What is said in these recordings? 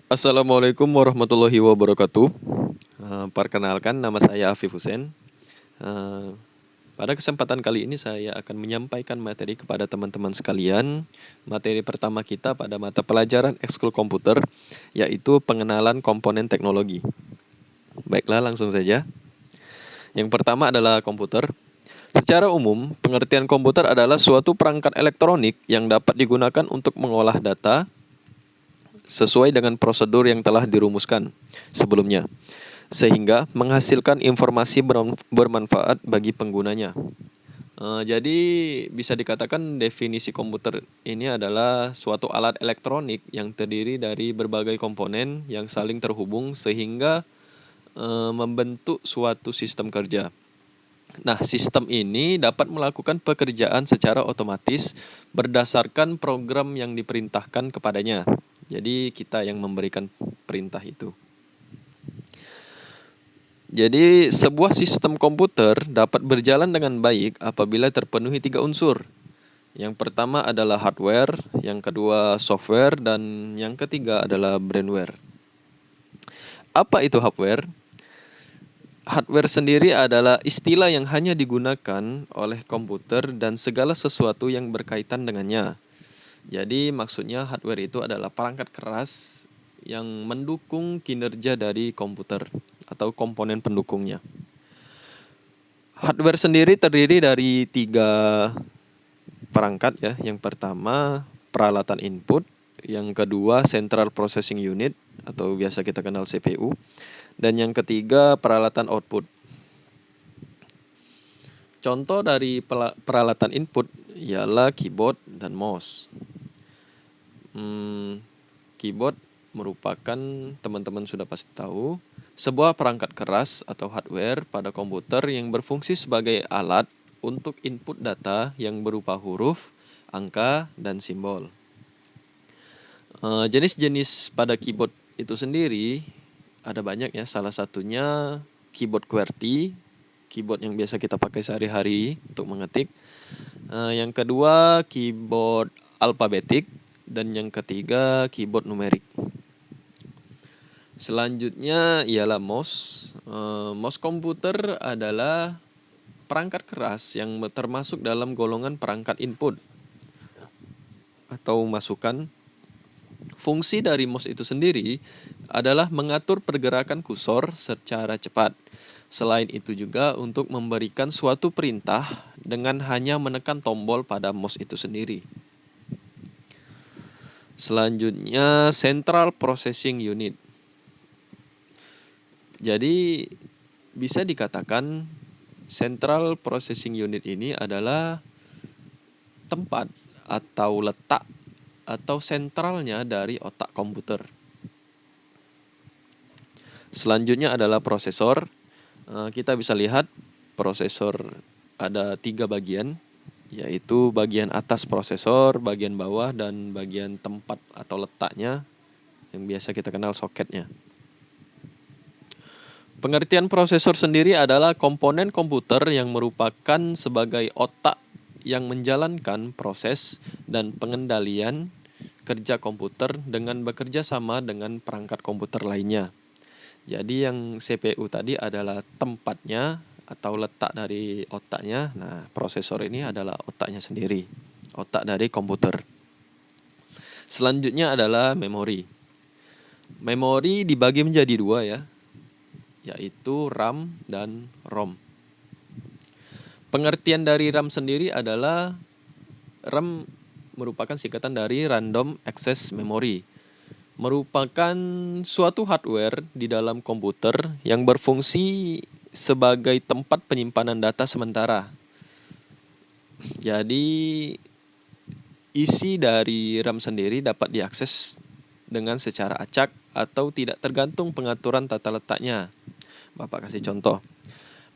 Assalamualaikum warahmatullahi wabarakatuh. Perkenalkan nama saya Afif Hussein. Eh, Pada kesempatan kali ini saya akan menyampaikan materi kepada teman-teman sekalian. Materi pertama kita pada mata pelajaran ekskul komputer, yaitu pengenalan komponen teknologi. Baiklah, langsung saja. Yang pertama adalah komputer. Secara umum, pengertian komputer adalah suatu perangkat elektronik yang dapat digunakan untuk mengolah data sesuai dengan prosedur yang telah dirumuskan sebelumnya, sehingga menghasilkan informasi bermanfaat bagi penggunanya. Jadi bisa dikatakan definisi komputer ini adalah suatu alat elektronik yang terdiri dari berbagai komponen yang saling terhubung sehingga membentuk suatu sistem kerja. Nah, sistem ini dapat melakukan pekerjaan secara otomatis berdasarkan program yang diperintahkan kepadanya. Jadi kita yang memberikan perintah itu. Jadi sebuah sistem komputer dapat berjalan dengan baik apabila terpenuhi 3 unsur. Yang pertama adalah hardware, yang kedua software, dan yang ketiga adalah brainware. Apa itu hardware? Hardware sendiri adalah istilah yang hanya digunakan oleh komputer dan segala sesuatu yang berkaitan dengannya. Jadi maksudnya hardware itu adalah perangkat keras yang mendukung kinerja dari komputer atau komponen pendukungnya. Hardware sendiri terdiri dari 3 perangkat ya. Yang pertama peralatan input, yang kedua central processing unit atau biasa kita kenal CPU, dan yang ketiga peralatan output. Contoh dari peralatan input ialah keyboard dan mouse. Keyboard merupakan, teman-teman sudah pasti tahu, sebuah perangkat keras atau hardware pada komputer yang berfungsi sebagai alat untuk input data yang berupa huruf, angka, dan simbol. Jenis-jenis pada keyboard itu sendiri ada banyak ya. Salah satunya keyboard QWERTY, keyboard yang biasa kita pakai sehari-hari untuk mengetik. Yang kedua keyboard alfabetik, dan yang ketiga keyboard numerik. Selanjutnya ialah mouse. Mouse komputer adalah perangkat keras yang termasuk dalam golongan perangkat input atau masukan. Fungsi dari mouse itu sendiri adalah mengatur pergerakan kursor secara cepat. Selain itu juga untuk memberikan suatu perintah dengan hanya menekan tombol pada mouse itu sendiri. Selanjutnya Central Processing Unit. Jadi bisa dikatakan Central Processing Unit ini adalah tempat atau letak atau sentralnya dari otak komputer. Selanjutnya adalah prosesor. Kita bisa lihat prosesor ada 3 bagian, yaitu bagian atas prosesor, bagian bawah, dan bagian tempat atau letaknya yang biasa kita kenal soketnya. Pengertian prosesor sendiri adalah komponen komputer yang merupakan sebagai otak yang menjalankan proses dan pengendalian kerja komputer dengan bekerja sama dengan perangkat komputer lainnya. Jadi yang CPU tadi adalah tempatnya atau letak dari otaknya. Nah, prosesor ini adalah otaknya sendiri, otak dari komputer. Selanjutnya adalah memori. Memori dibagi menjadi 2 ya, yaitu RAM dan ROM. Pengertian dari RAM sendiri adalah RAM merupakan singkatan dari Random Access Memory. Merupakan suatu hardware di dalam komputer yang berfungsi sebagai tempat penyimpanan data sementara. Jadi isi dari RAM sendiri dapat diakses dengan secara acak atau tidak tergantung pengaturan tata letaknya. Bapak kasih contoh.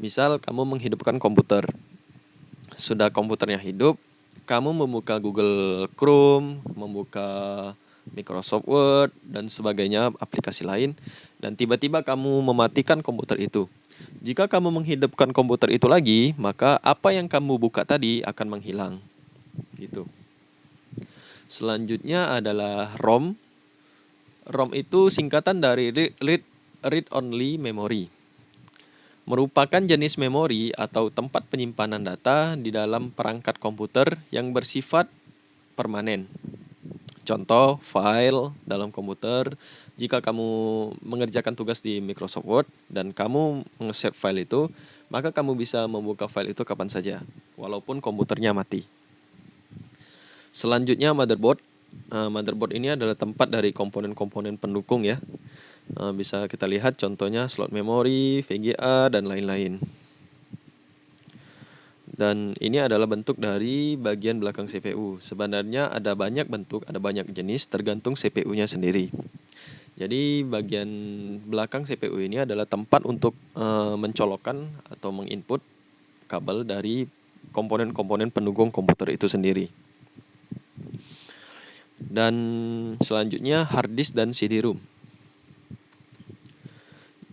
Misal kamu menghidupkan komputer. Sudah komputernya hidup, kamu membuka Google Chrome, membuka Microsoft Word, dan sebagainya, aplikasi lain, dan tiba-tiba kamu mematikan komputer itu. Jika kamu menghidupkan komputer itu lagi, maka apa yang kamu buka tadi akan menghilang. Gitu. Selanjutnya adalah ROM. ROM itu singkatan dari read only memory. Merupakan jenis memori atau tempat penyimpanan data di dalam perangkat komputer yang bersifat permanen. Contoh, file dalam komputer. Jika kamu mengerjakan tugas di Microsoft Word dan kamu nge-save file itu, maka kamu bisa membuka file itu kapan saja, walaupun komputernya mati. Selanjutnya motherboard. Motherboard ini adalah tempat dari komponen-komponen pendukung ya. Bisa kita lihat contohnya slot memori, VGA, dan lain-lain. Dan ini adalah bentuk dari bagian belakang CPU. Sebenarnya ada banyak bentuk, ada banyak jenis, tergantung CPU-nya sendiri. Jadi bagian belakang CPU ini adalah tempat untuk mencolokkan atau menginput kabel dari komponen-komponen pendukung komputer itu sendiri. Dan selanjutnya hard disk dan CD-ROM.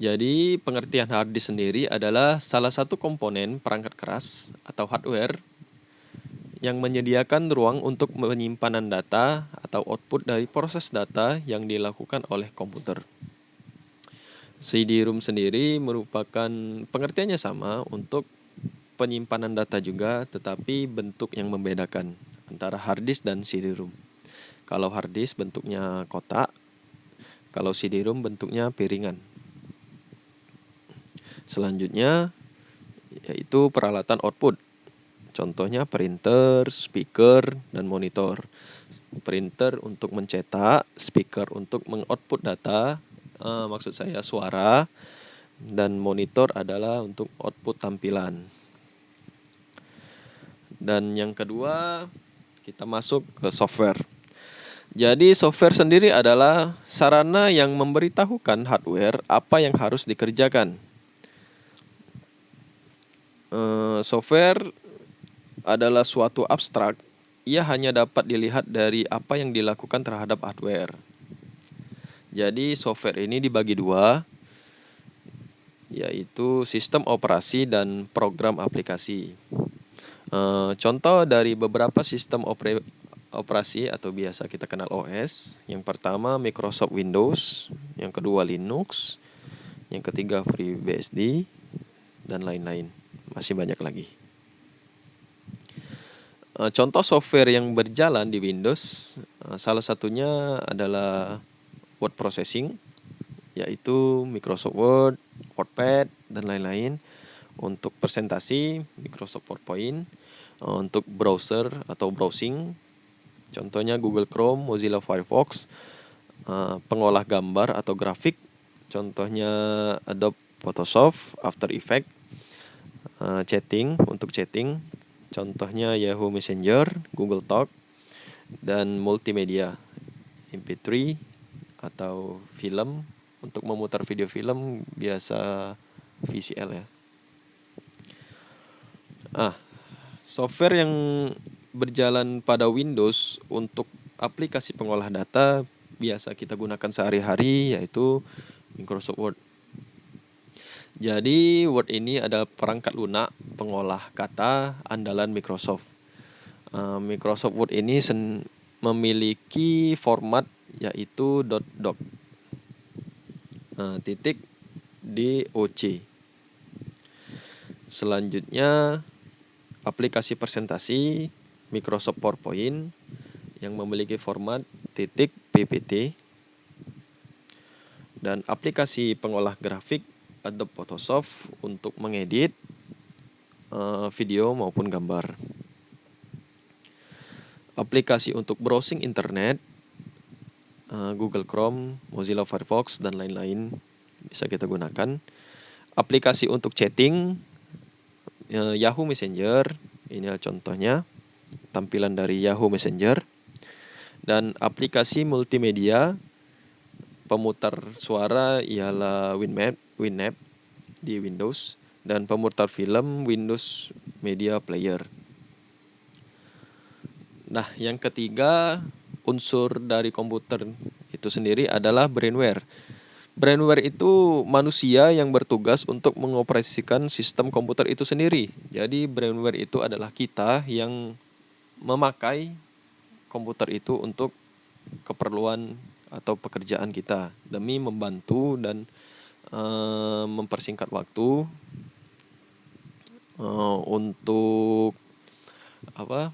Jadi pengertian hard disk sendiri adalah salah satu komponen perangkat keras atau hardware yang menyediakan ruang untuk penyimpanan data atau output dari proses data yang dilakukan oleh komputer. CD-ROM sendiri merupakan pengertiannya sama untuk penyimpanan data juga, tetapi bentuk yang membedakan antara hard disk dan CD-ROM. Kalau hard disk bentuknya kotak, kalau CD-ROM bentuknya piringan. Selanjutnya yaitu peralatan output. Contohnya printer, speaker, dan monitor. Printer untuk mencetak, speaker untuk mengoutput data, maksud saya suara, dan monitor adalah untuk output tampilan. Dan yang kedua, kita masuk ke software. Jadi software sendiri adalah sarana yang memberitahukan hardware apa yang harus dikerjakan. Software adalah suatu abstrak, ia hanya dapat dilihat dari apa yang dilakukan terhadap hardware. Jadi software ini dibagi dua, yaitu sistem operasi dan program aplikasi. Contoh dari beberapa sistem operasi atau biasa kita kenal OS. Yang pertama Microsoft Windows, yang kedua Linux, yang ketiga FreeBSD, dan lain-lain. Masih banyak lagi. Contoh software yang berjalan di Windows, salah satunya adalah word processing, yaitu Microsoft Word, WordPad, dan lain-lain. Untuk presentasi, Microsoft PowerPoint. Untuk browser atau browsing, contohnya Google Chrome, Mozilla Firefox. Pengolah gambar atau grafik, contohnya Adobe Photoshop, After Effects. Chatting, untuk chatting, contohnya Yahoo Messenger, Google Talk, dan multimedia, MP3 atau film, untuk memutar video film biasa VCL ya. Software yang berjalan pada Windows untuk aplikasi pengolah data biasa kita gunakan sehari-hari yaitu Microsoft Word. Jadi Word ini adalah perangkat lunak pengolah kata andalan Microsoft. Microsoft Word ini memiliki format yaitu .doc, .doc. Selanjutnya aplikasi presentasi Microsoft PowerPoint yang memiliki format .ppt, dan aplikasi pengolah grafik Adobe Photoshop untuk mengedit video maupun gambar. Aplikasi untuk browsing internet, Google Chrome, Mozilla Firefox, dan lain-lain bisa kita gunakan. Aplikasi untuk chatting, Yahoo Messenger, ini contohnya tampilan dari Yahoo Messenger. Dan aplikasi multimedia pemutar suara ialah Winamp di Windows, dan pemutar film Windows Media Player. Nah, yang ketiga unsur dari komputer itu sendiri adalah brainware. Brainware itu manusia yang bertugas untuk mengoperasikan sistem komputer itu sendiri. Jadi brainware itu adalah kita yang memakai komputer itu untuk keperluan atau pekerjaan kita demi membantu dan mempersingkat waktu untuk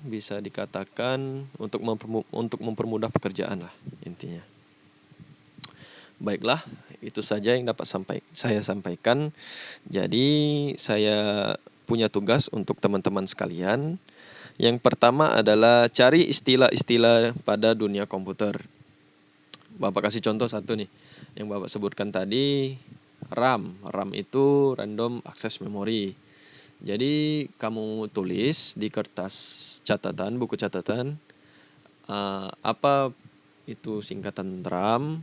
bisa dikatakan untuk mempermudah pekerjaan lah intinya. Baiklah, itu saja yang dapat saya sampaikan. Jadi saya punya tugas untuk teman-teman sekalian. Yang pertama adalah cari istilah-istilah pada dunia komputer. Bapak kasih contoh satu nih, yang Bapak sebutkan tadi, RAM. RAM itu Random Access Memory. Jadi kamu tulis di kertas catatan, buku catatan, apa itu singkatan RAM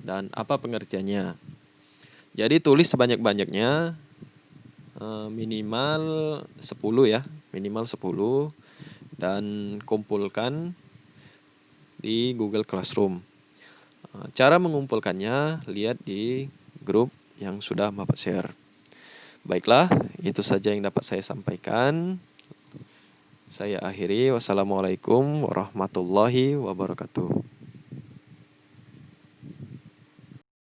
dan apa pengertiannya. Jadi tulis sebanyak-banyaknya, minimal 10 ya, minimal 10, dan kumpulkan di Google Classroom. Cara mengumpulkannya lihat di grup yang sudah Bapak share. Baiklah, itu saja yang dapat saya sampaikan. Saya akhiri. Wassalamualaikum warahmatullahi wabarakatuh.